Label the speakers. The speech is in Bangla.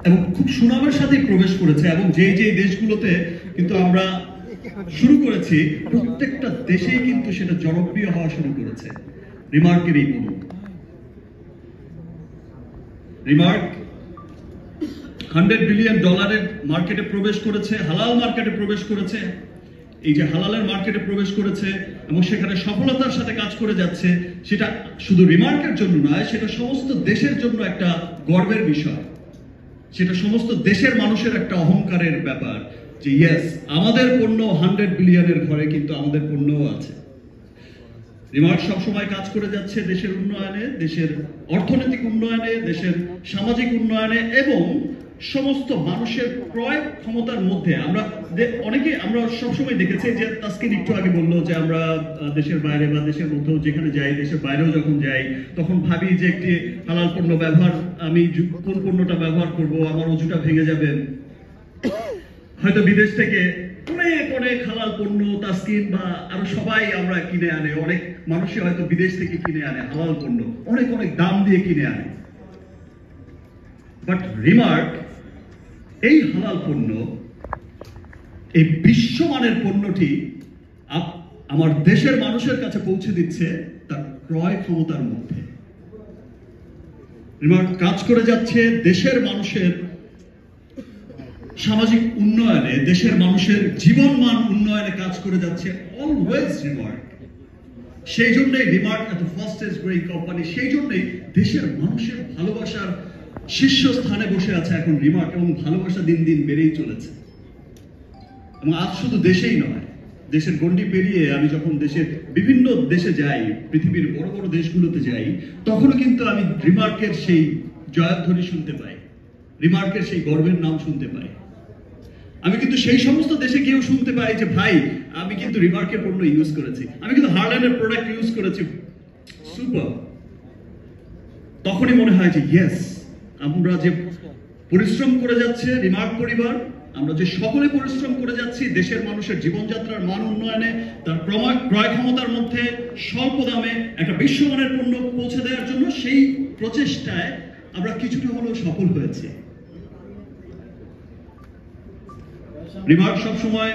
Speaker 1: এবং খুব সুনামের সাথে প্রবেশ করেছে, এবং যে যে দেশগুলোতে কিন্তু আমরা শুরু করেছি প্রত্যেকটা দেশেই কিন্তু সেটা জনপ্রিয় হওয়া শুরু করেছে রিমার্কের এই পণ্য। রিমার্ক $100 বিলিয়ন মার্কেটে প্রবেশ করেছে, হালাল মার্কেটে প্রবেশ করেছে। এই যে হালালের মার্কেটে প্রবেশ করেছে এবং সেখানে সফলতার সাথে কাজ করে যাচ্ছে, সেটা শুধু রিমার্কের জন্য নয়, সেটা সমস্ত দেশের জন্য একটা গর্বের বিষয়। সেটা সমস্ত দেশের মানুষের একটা অহংকারের ব্যাপার যে ইয়েস, আমাদের পণ্য 100 বিলিয়নের ঘরে কিন্তু আমাদের পণ্যও আছে। রিমার্ক সবসময় কাজ করে যাচ্ছে দেশের উন্নয়নে, দেশের অর্থনৈতিক উন্নয়নে, দেশের সামাজিক উন্নয়নে এবং সমস্ত মানুষের ক্রয় ক্ষমতার মধ্যে। আমরা সবসময় দেখেছি যে তাসকিন একটু আগে বললো যে আমরা দেশের বাইরে বা দেশের মধ্যেও যেখানে যাই, দেশের বাইরেও যখন যাই, তখন ভাবি যে একটি হালাল পণ্য ব্যবহার, আমি কোন পণ্যটা ব্যবহার করব, আমার অজুটা ভেঙে যাবে। হয়তো বিদেশ থেকে অনেক অনেক হালাল পণ্য তাসকিন বা আরো সবাই আমরা কিনে আনে, অনেক মানুষই হয়তো বিদেশ থেকে কিনে আনে হালাল পণ্য, অনেক অনেক দাম দিয়ে কিনে আনে। বাট রিমার্ক এই হালাল পণ্য, এই বিশ্বমানের পণ্যটি আমার দেশের মানুষের কাছে পৌঁছে দিচ্ছে তার ক্রয় ক্ষমতার মধ্যে। রিমার্ক কাজ করে যাচ্ছে দেশের মানুষের সামাজিক উন্নয়নে, দেশের মানুষের জীবনমান উন্নয়নে কাজ করে যাচ্ছে অলওয়েজ রিমার্ক। সেই জন্যই রিমার্ক এত ফাস্টেস্ট গ্রোয়িং কোম্পানি, সেই জন্যই দেশের মানুষের ভালোবাসার শীর্ষস্থানে বসে আছে এখন রিমার্ক, এবং ভালোবাসা দিন দিন বেড়েই চলেছে। এবং আজ শুধু দেশেই নয়, দেশের গণ্ডি পেরিয়ে আমি যখন দেশের বিভিন্ন দেশে যাই, পৃথিবীর বড় বড় দেশগুলোতে যাই, তখনও কিন্তু আমি রিমার্কের সেই জয়ধ্বনি শুনতে পাই, রিমার্কের সেই গর্বের নাম শুনতে পাই। আমি কিন্তু সেই সমস্ত দেশে গিয়েও শুনতে পাই যে ভাই, আমি কিন্তু রিমার্কের পণ্য ইউজ করেছি, আমি কিন্তু হার্ল্যান্ডের প্রোডাক্ট ইউজ করেছি, সুপার। তখনই মনে হয় যে ইয়েস, আমরা যে পরিশ্রম করে যাচ্ছে রিমার্ক পরিবার, আমরা যে সকলে পরিশ্রম করে যাচ্ছি দেশের মানুষের জীবনযাত্রার মান উন্নয়নে, তার ক্রয় ক্ষমতার মধ্যে স্বল্প দামে একটা বিশ্বমানের পণ্য পৌঁছে দেওয়ার জন্য, সেই প্রচেষ্টায় আমরা কিছুটা হলেও সফল হয়েছি। রিমার্ক সবসময়